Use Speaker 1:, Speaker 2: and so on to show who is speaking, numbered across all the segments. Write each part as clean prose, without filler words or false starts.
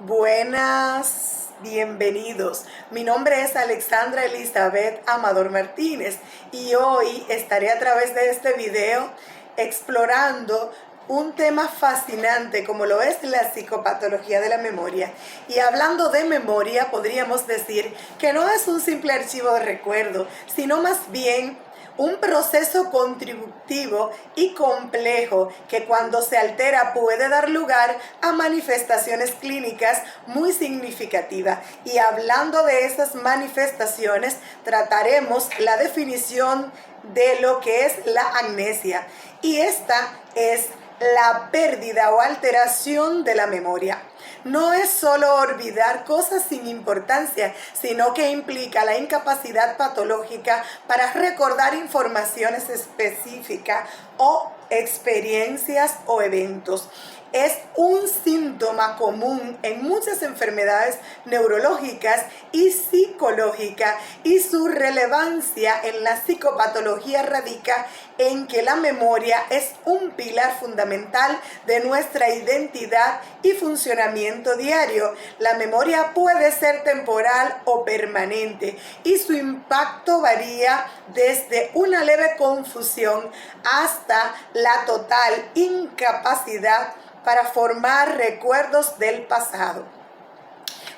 Speaker 1: Buenas, bienvenidos. Mi nombre es Alexandra Elizabeth Amador Martínez y hoy estaré a través de este video explorando un tema fascinante como lo es la psicopatología de la memoria. Y hablando de memoria, podríamos decir que no es un simple archivo de recuerdo, sino más bien un proceso contributivo y complejo que cuando se altera puede dar lugar a manifestaciones clínicas muy significativas. Y hablando de esas manifestaciones, trataremos la definición de lo que es la amnesia. Y esta es la pérdida o alteración de la memoria. No es solo olvidar cosas sin importancia, sino que implica la incapacidad patológica para recordar informaciones específicas o experiencias o eventos. Es un síntoma común en muchas enfermedades neurológicas y psicológicas, y su relevancia en la psicopatología radica en que la memoria es un pilar fundamental de nuestra identidad y funcionamiento diario. La memoria puede ser temporal o permanente y su impacto varía desde una leve confusión hasta la total incapacidad para formar recuerdos del pasado.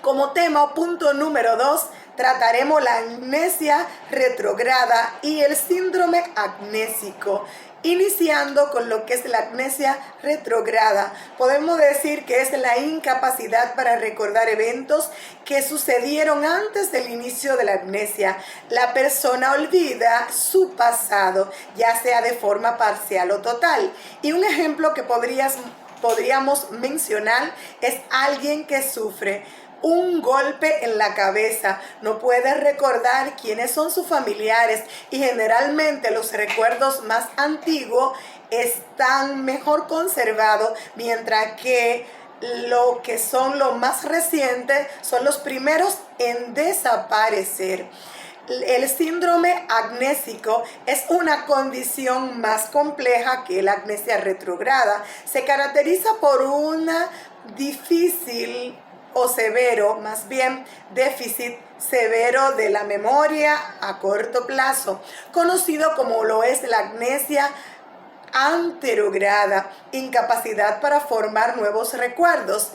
Speaker 1: Como tema o punto número 2, trataremos la amnesia retrograda y el síndrome amnésico. Iniciando con lo que es la amnesia retrograda, podemos decir que es la incapacidad para recordar eventos que sucedieron antes del inicio de la amnesia. La persona olvida su pasado, ya sea de forma parcial o total. Y un ejemplo que podríamos mencionar es alguien que sufre un golpe en la cabeza, no puede recordar quiénes son sus familiares y generalmente los recuerdos más antiguos están mejor conservados, mientras que lo que son los más recientes son los primeros en desaparecer. El síndrome amnésico es una condición más compleja que la amnesia retrograda. Se caracteriza por una difícil o severo, más bien déficit severo de la memoria a corto plazo, conocido como lo es la amnesia anterograda, incapacidad para formar nuevos recuerdos.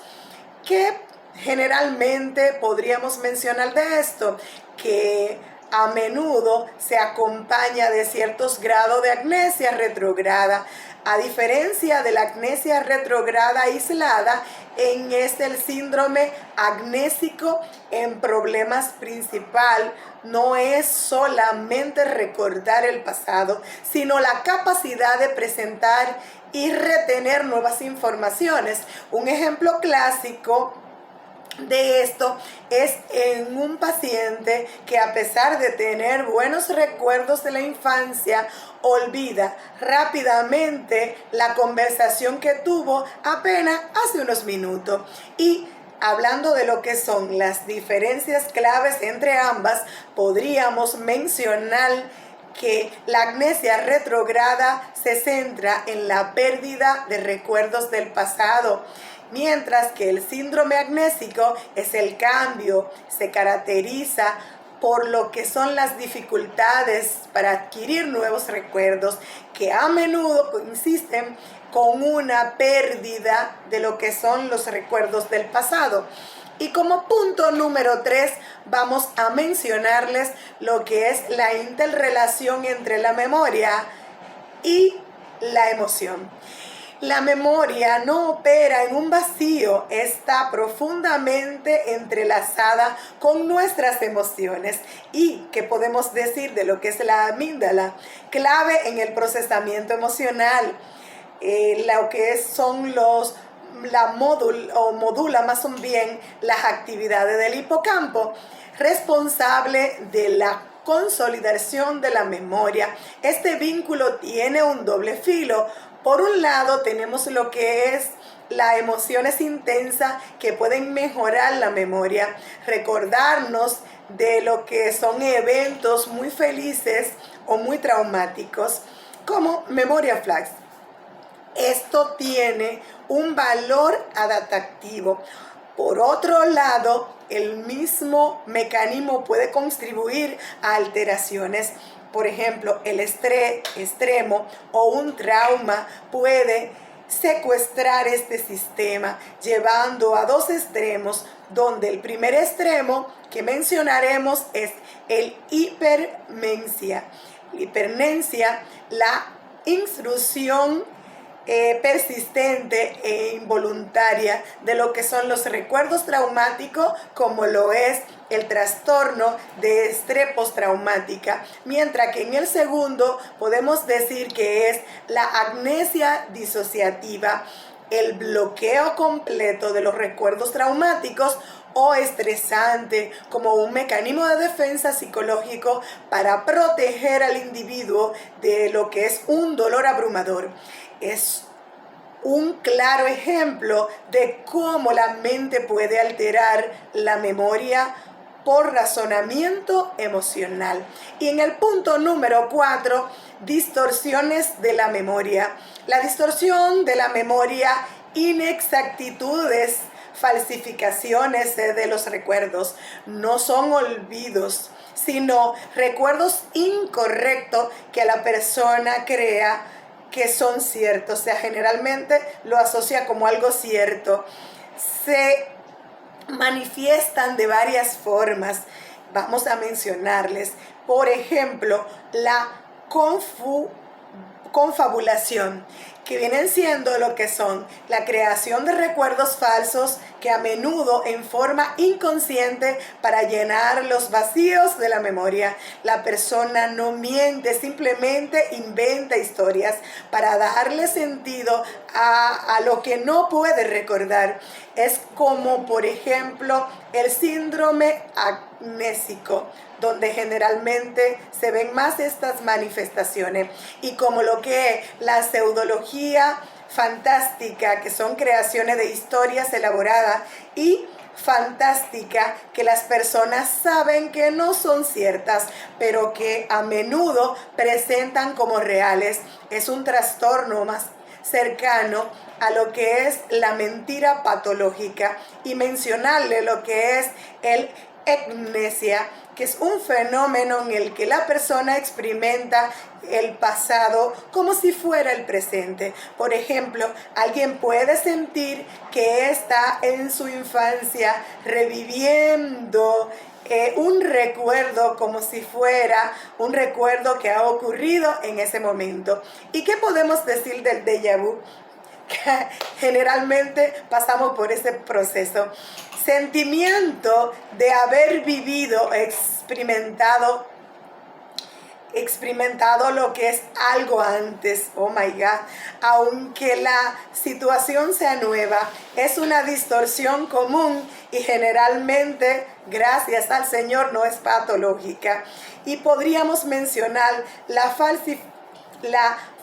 Speaker 1: Que generalmente podríamos mencionar de esto, que a menudo se acompaña de ciertos grados de amnesia retrograda. A diferencia de la amnesia retrograda aislada, el síndrome amnésico en problemas principal no es solamente recordar el pasado, sino la capacidad de presentar y retener nuevas informaciones. Un ejemplo clásico de esto es en un paciente que, a pesar de tener buenos recuerdos de la infancia, olvida rápidamente la conversación que tuvo apenas hace unos minutos. Y hablando de lo que son las diferencias claves entre ambas, podríamos mencionar que la amnesia retrograda se centra en la pérdida de recuerdos del pasado, mientras que el síndrome amnésico es el cambio. Se caracteriza por lo que son las dificultades para adquirir nuevos recuerdos, que a menudo coinciden con una pérdida de lo que son los recuerdos del pasado. Y como punto número 3 vamos a mencionarles lo que es la interrelación entre la memoria y la emoción. La memoria no opera en un vacío, está profundamente entrelazada con nuestras emociones. ¿Y qué podemos decir de lo que es la amígdala? Clave en el procesamiento emocional, lo que son modula más bien las actividades del hipocampo, responsable de la consolidación de la memoria. Este vínculo tiene un doble filo. Por un lado tenemos lo que es las emociones intensas que pueden mejorar la memoria, recordarnos de lo que son eventos muy felices o muy traumáticos, como memoria flash. Esto tiene un valor adaptativo. Por otro lado, el mismo mecanismo puede contribuir a alteraciones. Por ejemplo, el estrés extremo o un trauma puede secuestrar este sistema, llevando a dos extremos, donde el primer extremo que mencionaremos es el hipermencia. Hipermencia, la intrusión persistente e involuntaria de lo que son los recuerdos traumáticos, como lo es el trastorno de estrés postraumática, mientras que en el segundo podemos decir que es la amnesia disociativa, el bloqueo completo de los recuerdos traumáticos o estresante, como un mecanismo de defensa psicológico para proteger al individuo de lo que es un dolor abrumador. Es un claro ejemplo de cómo la mente puede alterar la memoria por razonamiento emocional. Y en el punto número 4, distorsiones de la memoria. La distorsión de la memoria, inexactitudes, falsificaciones de los recuerdos, no son olvidos, sino recuerdos incorrectos que la persona crea que son ciertos. O sea, generalmente lo asocia como algo cierto. Se manifiestan de varias formas. Vamos a mencionarles. Por ejemplo, la confabulación, que vienen siendo lo que son la creación de recuerdos falsos que a menudo en forma inconsciente para llenar los vacíos de la memoria. La persona no miente, simplemente inventa historias para darle sentido a lo que no puede recordar. Es como, por ejemplo, el síndrome amnésico, donde generalmente se ven más estas manifestaciones, y como lo que es la pseudología fantástica, que son creaciones de historias elaboradas y fantástica que las personas saben que no son ciertas, pero que a menudo presentan como reales. Es un trastorno más cercano a lo que es la mentira patológica, y mencionarle lo que es el amnesia, que es un fenómeno en el que la persona experimenta el pasado como si fuera el presente. Por ejemplo, alguien puede sentir que está en su infancia reviviendo un recuerdo como si fuera un recuerdo que ha ocurrido en ese momento. ¿Y qué podemos decir del déjà vu? Que generalmente pasamos por ese proceso. Sentimiento de haber vivido, experimentado lo que es algo antes. Oh my God. Aunque la situación sea nueva, es una distorsión común y generalmente, gracias al Señor, no es patológica. Y podríamos mencionar la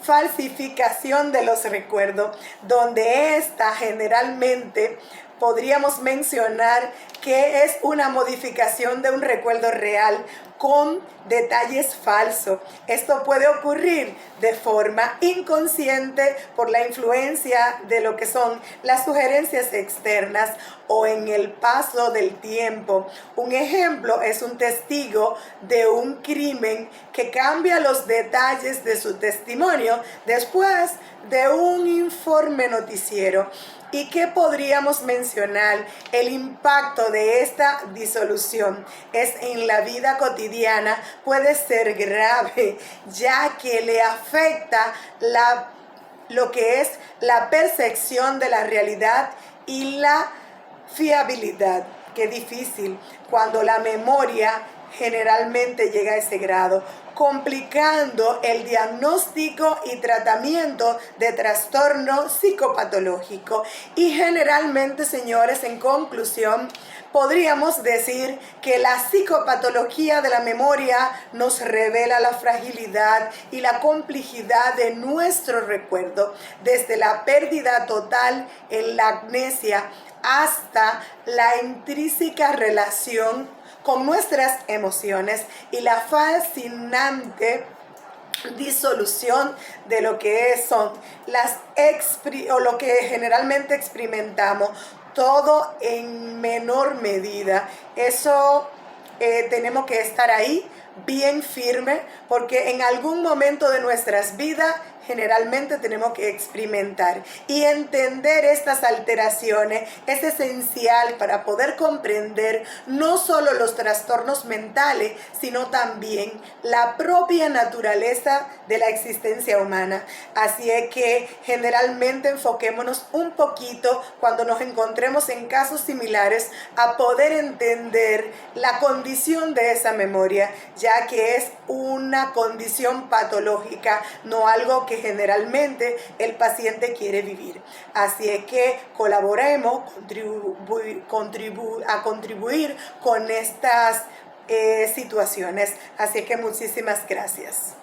Speaker 1: falsificación de los recuerdos, donde esta generalmente podríamos mencionar que es una modificación de un recuerdo real con detalles falsos. Esto puede ocurrir de forma inconsciente por la influencia de lo que son las sugerencias externas o en el paso del tiempo. Un ejemplo es un testigo de un crimen que cambia los detalles de su testimonio después de un informe noticiero. ¿Y qué podríamos mencionar? El impacto de esta disolución es en la vida cotidiana, puede ser grave, ya que le afecta lo que es la percepción de la realidad y la fiabilidad. Qué difícil cuando la memoria generalmente llega a ese grado, complicando el diagnóstico y tratamiento de trastorno psicopatológico. Y generalmente, señores, en conclusión, podríamos decir que la psicopatología de la memoria nos revela la fragilidad y la complejidad de nuestro recuerdo, desde la pérdida total en la amnesia hasta la intrínseca relación con nuestras emociones y la fascinante disolución de lo que son lo que generalmente experimentamos todo en menor medida. Eso tenemos que estar ahí bien firme, porque en algún momento de nuestras vidas generalmente tenemos que experimentar y entender estas alteraciones. Es esencial para poder comprender no solo los trastornos mentales, sino también la propia naturaleza de la existencia humana. Así es que generalmente enfoquémonos un poquito cuando nos encontremos en casos similares a poder entender la condición de esa memoria, ya que es una condición patológica, no algo que generalmente el paciente quiere vivir. Así es que colaboremos a contribuir con estas situaciones. Así es que muchísimas gracias.